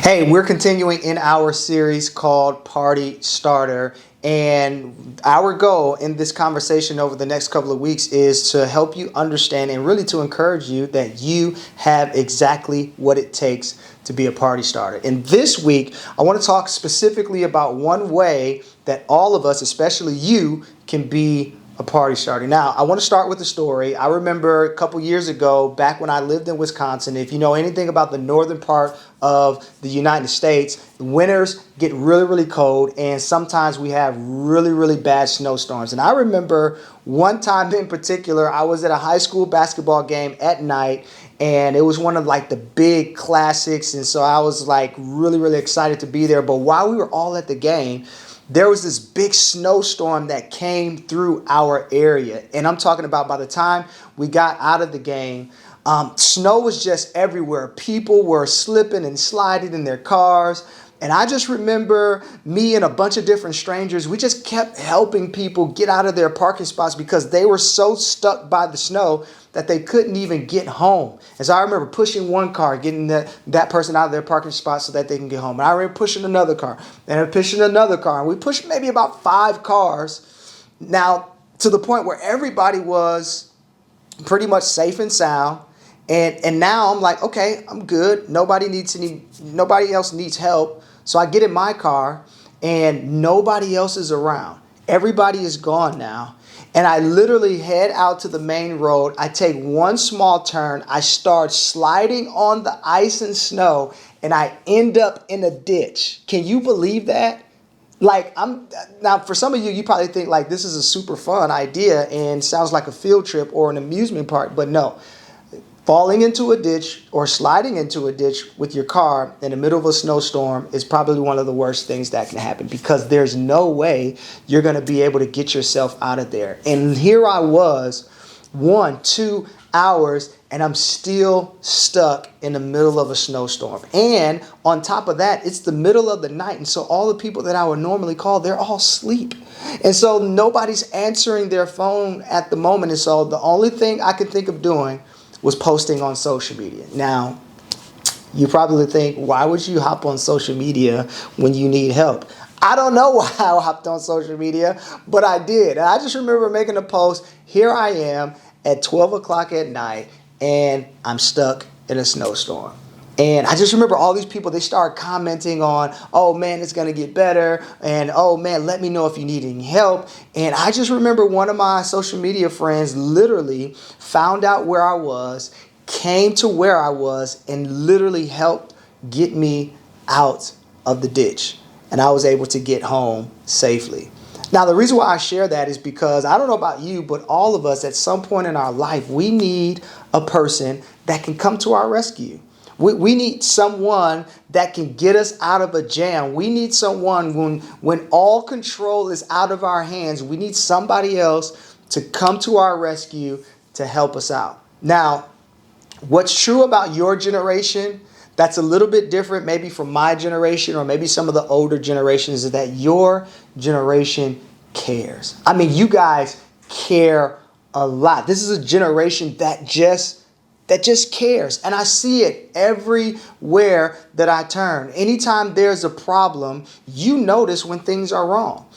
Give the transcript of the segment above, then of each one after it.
Hey, we're continuing in our series called Party Starter. And our goal in this conversation over the next couple of weeks is to help you understand and really to encourage you that you have exactly what it takes to be a party starter. And this week, I want to talk specifically about one way that all of us, especially you, can be a party starter. Now, I want to start with a story. I remember a couple years ago, back when I lived in Wisconsin, if you know anything about the northern part of the United States, winters get really, really cold, and sometimes we have really, really bad snowstorms. And I remember one time in particular, I was at a high school basketball game at night, and it was one of like the big classics. And so I was like really, really excited to be there. But while we were all at the game, there was this big snowstorm that came through our area. And I'm talking about by the time we got out of the game, snow was just everywhere. People were slipping and sliding in their cars. And I just remember me and a bunch of different strangers, we just kept helping people get out of their parking spots because they were so stuck by the snow that they couldn't even get home. And so I remember pushing one car, getting that person out of their parking spot so that they can get home. And I remember pushing another car and pushing another car. And we pushed maybe about 5 cars. Now, to the point where everybody was pretty much safe and sound. And now I'm like, okay, I'm good. Nobody else needs help. So I get in my car and nobody else is around. Everybody is gone now. And I literally head out to the main road. I take one small turn. I start sliding on the ice and snow, and I end up in a ditch. Can you believe that? Now for some of you, you probably think like this is a super fun idea and sounds like a field trip or an amusement park, but no. Falling into a ditch or sliding into a ditch with your car in the middle of a snowstorm is probably one of the worst things that can happen because there's no way you're going to be able to get yourself out of there. And here I was, 2 hours, and I'm still stuck in the middle of a snowstorm. And on top of that, it's the middle of the night. And so all the people that I would normally call, they're all asleep. And so nobody's answering their phone at the moment. And so the only thing I could think of doing was posting on social media. Now, you probably think, why would you hop on social media when you need help? I don't know why I hopped on social media, but I did. And I just remember making a post. Here I am at 12 o'clock at night, and I'm stuck in a snowstorm. And I just remember all these people, they start commenting on, oh man, it's going to get better. And oh man, let me know if you need any help. And I just remember one of my social media friends literally found out where I was, came to where I was, and literally helped get me out of the ditch. And I was able to get home safely. Now, the reason why I share that is because I don't know about you, but all of us at some point in our life, we need a person that can come to our rescue. We need someone that can get us out of a jam. We need someone when all control is out of our hands, we need somebody else to come to our rescue to help us out. Now, what's true about your generation that's a little bit different maybe from my generation or maybe some of the older generations is that your generation cares. I mean, you guys care a lot. This is a generation that just cares. And I see it everywhere that I turn. Anytime there's a problem, you notice when things are wrong.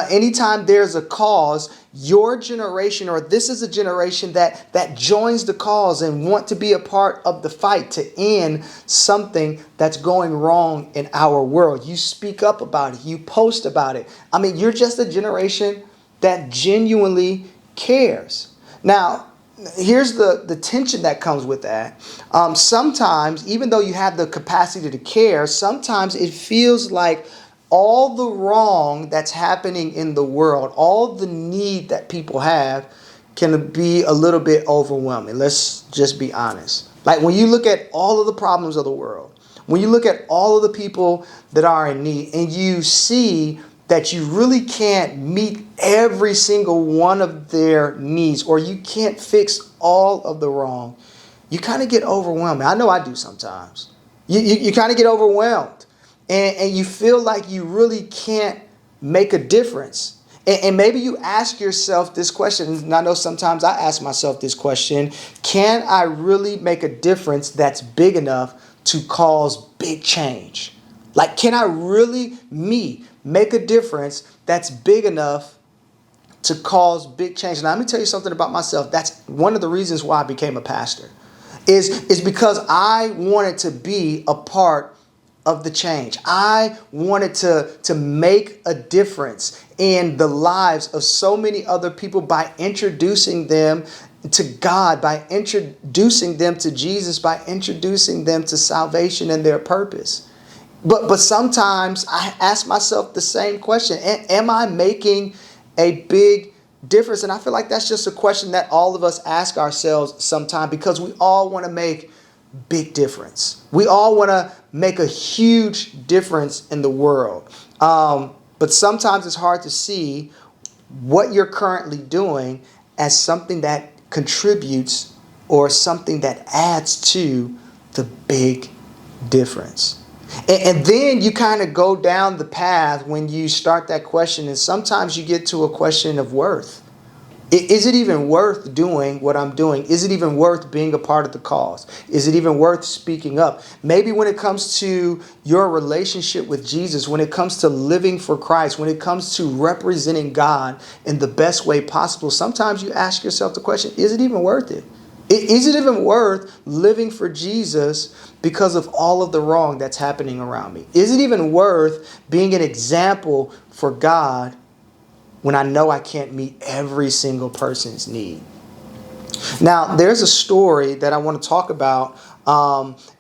Anytime there's a cause, your generation or this is a generation that joins the cause and want to be a part of the fight to end something that's going wrong in our world. You speak up about it. You post about it. I mean, you're just a generation that genuinely cares. Now, here's the tension that comes with that. Sometimes, even though you have the capacity to care, sometimes it feels like all the wrong that's happening in the world, all the need that people have can be a little bit overwhelming. Let's just be honest. Like when you look at all of the problems of the world, when you look at all of the people that are in need and you see that you really can't meet every single one of their needs or you can't fix all of the wrong, you kind of get overwhelmed. I know I do sometimes. You kind of get overwhelmed and you feel like you really can't make a difference. And maybe you ask yourself this question, and I know sometimes I ask myself this question, can I really make a difference that's big enough to cause big change? Like, can I really, make a difference that's big enough to cause big change? And let me tell you something about myself. That's one of the reasons why I became a pastor, is because I wanted to be a part of the change. I wanted to make a difference in the lives of so many other people by introducing them to God, by introducing them to Jesus, by introducing them to salvation and their purpose. But sometimes I ask myself the same question. Am I making a big difference? And I feel like that's just a question that all of us ask ourselves sometimes, because we all want to make big difference. We all want to make a huge difference in the world. But sometimes it's hard to see what you're currently doing as something that contributes or something that adds to the big difference. And then you kind of go down the path when you start that question, and sometimes you get to a question of worth. Is it even worth doing what I'm doing? Is it even worth being a part of the cause? Is it even worth speaking up? Maybe when it comes to your relationship with Jesus, when it comes to living for Christ, when it comes to representing God in the best way possible, sometimes you ask yourself the question, is it even worth it? Is it even worth living for Jesus because of all of the wrong that's happening around me? Is it even worth being an example for God when I know I can't meet every single person's need? Now, there's a story that I want to talk about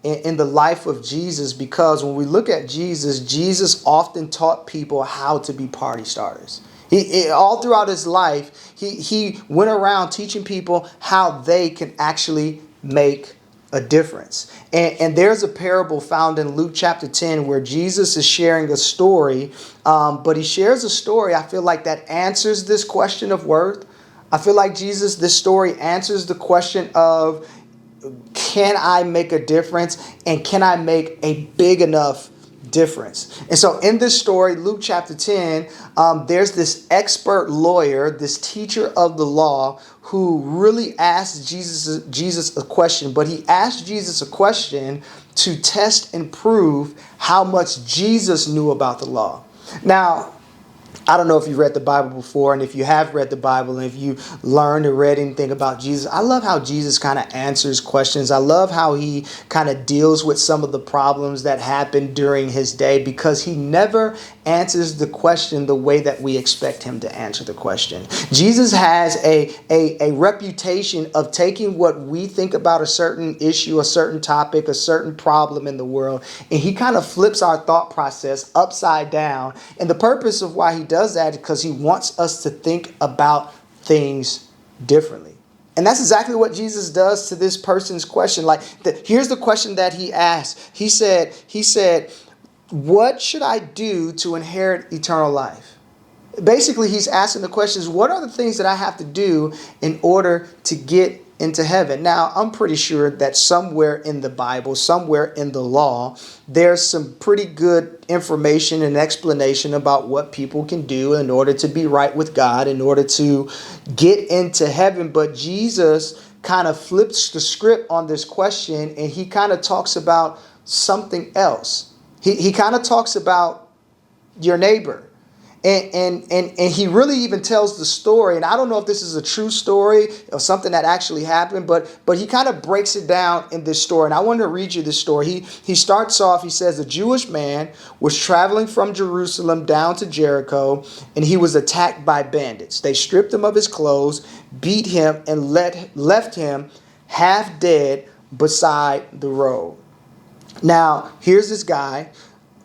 in the life of Jesus, because when we look at Jesus, Jesus often taught people how to be party starters. All throughout his life, he went around teaching people how they can actually make a difference. And there's a parable found in Luke chapter 10 where Jesus is sharing a story, but he shares a story, I feel like, that answers this question of worth. I feel like this story answers the question of, can I make a difference, and can I make a big enough difference? And so in this story, Luke chapter 10, there's this expert lawyer, this teacher of the law, who really asked Jesus a question. But he asked Jesus a question to test and prove how much Jesus knew about the law. Now, I don't know if you've read the Bible before, and if you have read the Bible, and if you learned or read anything about Jesus, I love how Jesus kind of answers questions. I love how he kind of deals with some of the problems that happened during his day, because he never answers the question the way that we expect him to answer the question. Jesus has a reputation of taking what we think about a certain issue, a certain topic, a certain problem in the world, and he kind of flips our thought process upside down. And the purpose of why he does that is because he wants us to think about things differently. And that's exactly what Jesus does to this person's question. Here's the question that he asked. He said, what should I do to inherit eternal life? Basically, he's asking the questions, what are the things that I have to do in order to get into heaven? Now, I'm pretty sure that somewhere in the Bible, somewhere in the law, there's some pretty good information and explanation about what people can do in order to be right with God, in order to get into heaven. But Jesus kind of flips the script on this question, and he kind of talks about something else. He kind of talks about your neighbor. And he really even tells the story, and I don't know if this is a true story or something that actually happened, but he kind of breaks it down in this story. And I want to read you this story. He starts off, he says, a Jewish man was traveling from Jerusalem down to Jericho, and he was attacked by bandits. They stripped him of his clothes, beat him, and left him half dead beside the road. Now, here's this guy.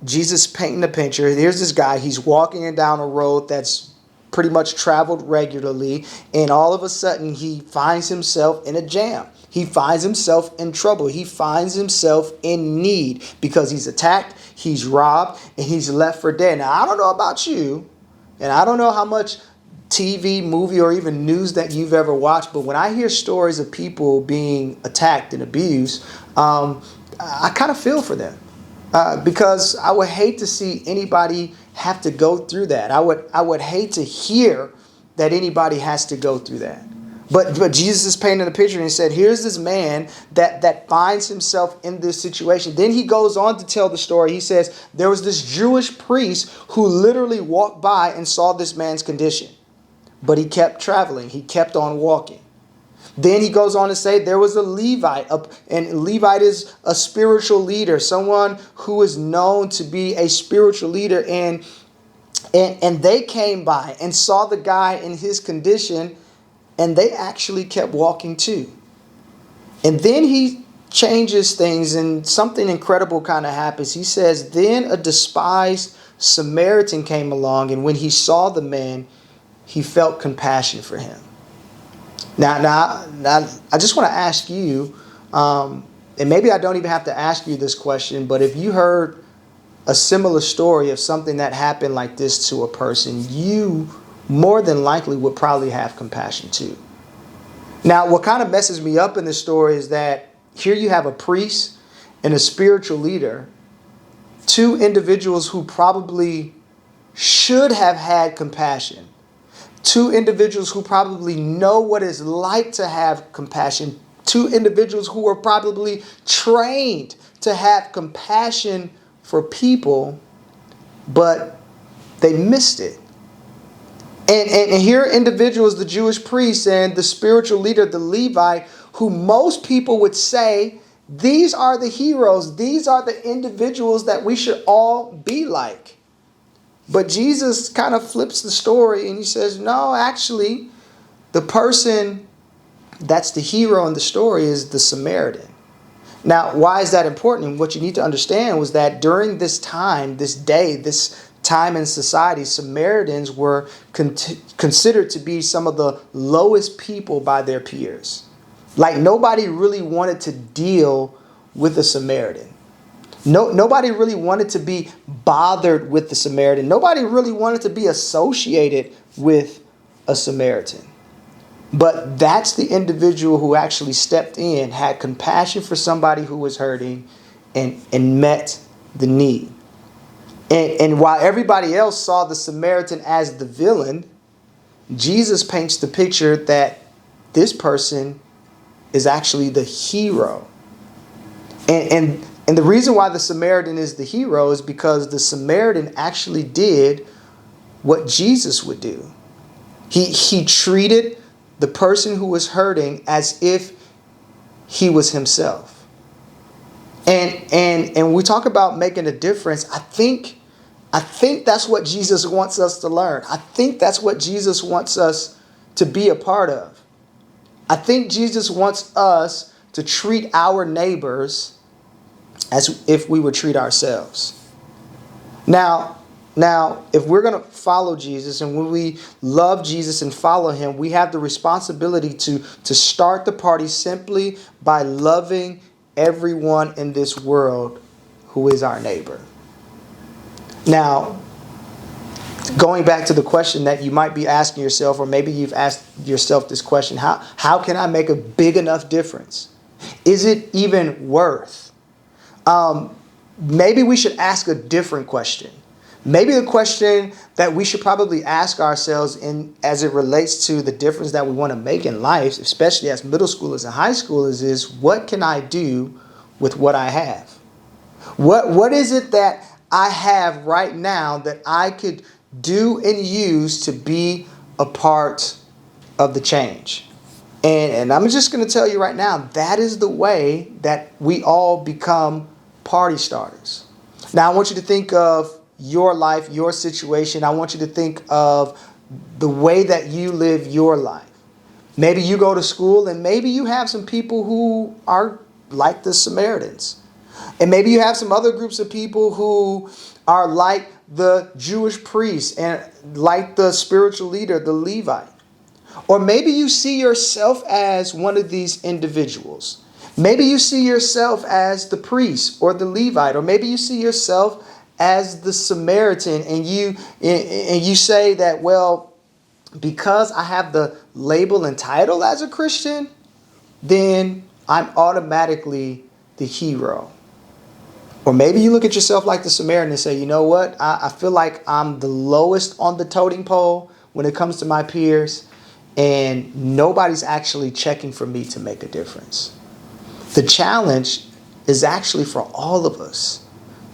Jesus painting the picture. Here's this guy. He's walking down a road that's pretty much traveled regularly, and all of a sudden he finds himself in a jam. He finds himself in trouble. He finds himself in need because he's attacked, he's robbed, and he's left for dead. Now, I don't know about you, and I don't know how much TV, movie, or even news that you've ever watched, but when I hear stories of people being attacked and abused, I kind of feel for them. Because I would hate to see anybody have to go through that. I would hate to hear that anybody has to go through that. But Jesus is painting a picture and he said, here's this man that finds himself in this situation. Then he goes on to tell the story. He says, there was this Jewish priest who literally walked by and saw this man's condition. But he kept traveling. He kept on walking. Then he goes on to say there was a Levite, and Levite is a spiritual leader, someone who is known to be a spiritual leader. And they came by and saw the guy in his condition, and they actually kept walking too. And then he changes things, and something incredible kind of happens. He says, then a despised Samaritan came along, and when he saw the man, he felt compassion for him. Now, I just want to ask you, and maybe I don't even have to ask you this question, but if you heard a similar story of something that happened like this to a person, you more than likely would probably have compassion too. Now, what kind of messes me up in this story is that here you have a priest and a spiritual leader, two individuals who probably should have had compassion, two individuals who probably know what it's like to have compassion, two individuals who are probably trained to have compassion for people, but they missed it. And here are individuals, the Jewish priest and the spiritual leader, the Levite, who most people would say, these are the heroes. These are the individuals that we should all be like. But Jesus kind of flips the story and he says, no, actually, the person that's the hero in the story is the Samaritan. Now, why is that important? And what you need to understand was that during this time, this day, this time in society, Samaritans were considered to be some of the lowest people by their peers. Like nobody really wanted to deal with a Samaritan. Nobody really wanted to be bothered with the Samaritan. Nobody really wanted to be associated with a Samaritan. But that's the individual who actually stepped in, had compassion for somebody who was hurting, and met the need. And while everybody else saw the Samaritan as the villain, Jesus paints the picture that this person is actually the hero. And the reason why the Samaritan is the hero is because the Samaritan actually did what Jesus would do. He treated the person who was hurting as if he was himself. And we talk about making a difference. I think that's what Jesus wants us to learn. I think that's what Jesus wants us to be a part of. I think Jesus wants us to treat our neighbors as if we would treat ourselves. Now, if we're going to follow Jesus and when we love Jesus and follow him, we have the responsibility to start the party simply by loving everyone in this world who is our neighbor. Now, going back to the question that you might be asking yourself, or maybe you've asked yourself this question, how can I make a big enough difference? Is it even worth? Maybe we should ask a different question. Maybe the question that we should probably ask ourselves as it relates to the difference that we want to make in life, especially as middle schoolers and high schoolers, is what can I do with what I have? What is it that I have right now that I could do and use to be a part of the change? And I'm just going to tell you right now, that is the way that we all become party starters. Now, I want you to think of your life, your situation. I want you to think of the way that you live your life. Maybe you go to school and maybe you have some people who are like the Samaritans. And maybe you have some other groups of people who are like the Jewish priest and like the spiritual leader, the Levite. Or maybe you see yourself as one of these individuals. Maybe you see yourself as the priest or the Levite, or maybe you see yourself as the Samaritan, and you say that, well, because I have the label and title as a Christian, then I'm automatically the hero. Or maybe you look at yourself like the Samaritan and say, you know what? I feel like I'm the lowest on the totem pole when it comes to my peers. and nobody's actually checking for me to make a difference. The challenge is actually for all of us.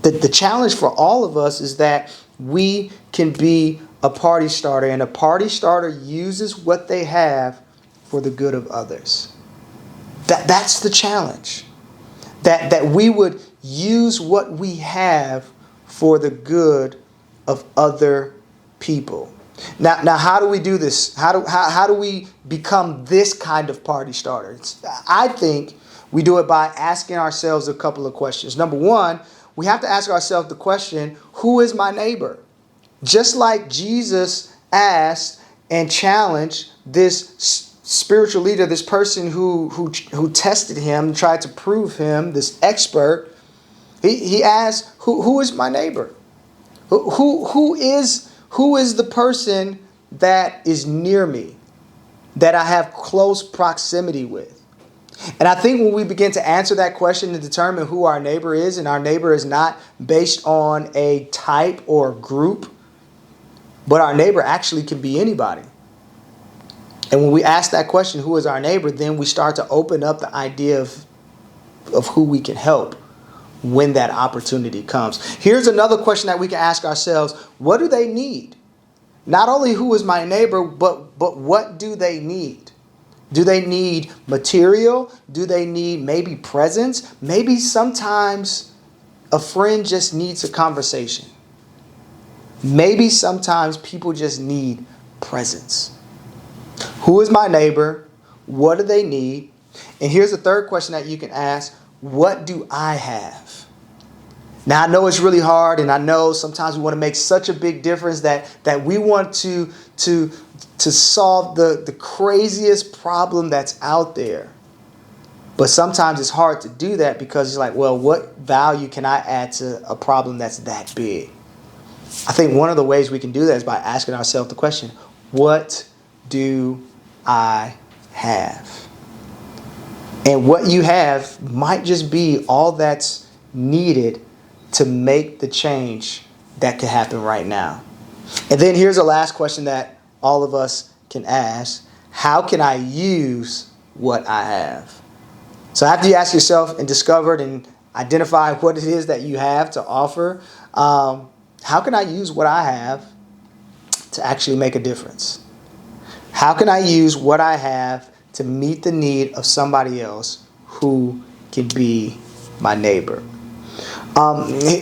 The challenge for all of us is that we can be a party starter, and a party starter uses what they have for the good of others. That's the challenge. That we would use what we have for the good of other people. Now, how do we do this? How do we become this kind of party starter? I think we do it by asking ourselves a couple of questions. Number one, we have to ask ourselves the question, who is my neighbor? Just like Jesus asked and challenged this spiritual leader, this person who tested him, tried to prove him, this expert, he asked, who is my neighbor? Who is the person that is near me, that I have close proximity with? And I think when we begin to answer that question and determine who our neighbor is, and our neighbor is not based on a type or group, but our neighbor actually can be anybody. And when we ask that question, who is our neighbor, then we start to open up the idea of who we can help when that opportunity comes. Here's another question that we can ask ourselves. What do they need? Not only who is my neighbor, but what do they need? Do they need material? Do they need maybe presence? Maybe sometimes a friend just needs a conversation. Maybe sometimes people just need presence. Who is my neighbor? What do they need? And here's the third question that you can ask. What do I have? Now, I know it's really hard, and I know sometimes we want to make such a big difference that we want to solve the craziest problem that's out there. But sometimes it's hard to do that because it's like, well, what value can I add to a problem that's that big? I think one of the ways we can do that is by asking ourselves the question, what do I have? And what you have might just be all that's needed to make the change that could happen right now. And then here's the last question that all of us can ask. How can I use what I have? So after you ask yourself and discovered and identify what it is that you have to offer, how can I use what I have to actually make a difference? How can I use what I have to meet the need of somebody else who can be my neighbor?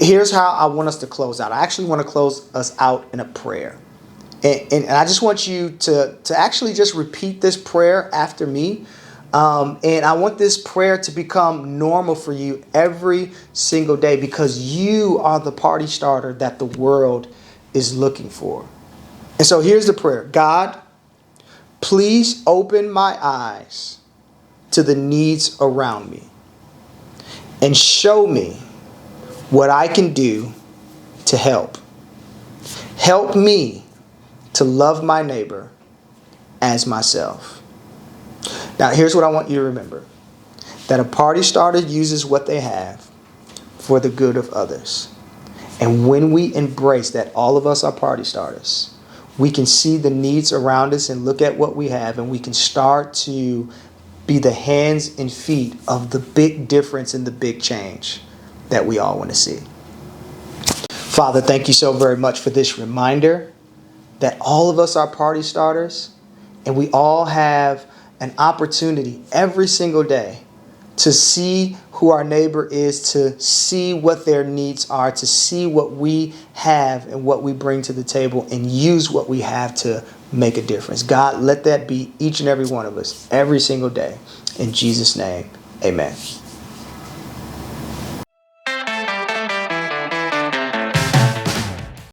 Here's how I want us to close out. I actually want to close us out in a prayer. And I just want you to actually just repeat this prayer after me. And I want this prayer to become normal for you every single day because you are the party starter that the world is looking for. And so here's the prayer. God, please open my eyes to the needs around me and show me what I can do to help. Help me to love my neighbor as myself. Now, here's what I want you to remember. That a party starter uses what they have for the good of others. And when we embrace that all of us are party starters, we can see the needs around us and look at what we have, and we can start to be the hands and feet of the big difference and the big change that we all want to see. Father, thank you so very much for this reminder that all of us are party starters, and we all have an opportunity every single day to see who our neighbor is, to see what their needs are, to see what we have and what we bring to the table, and use what we have to make a difference. God, let that be each and every one of us every single day. In Jesus' name, amen.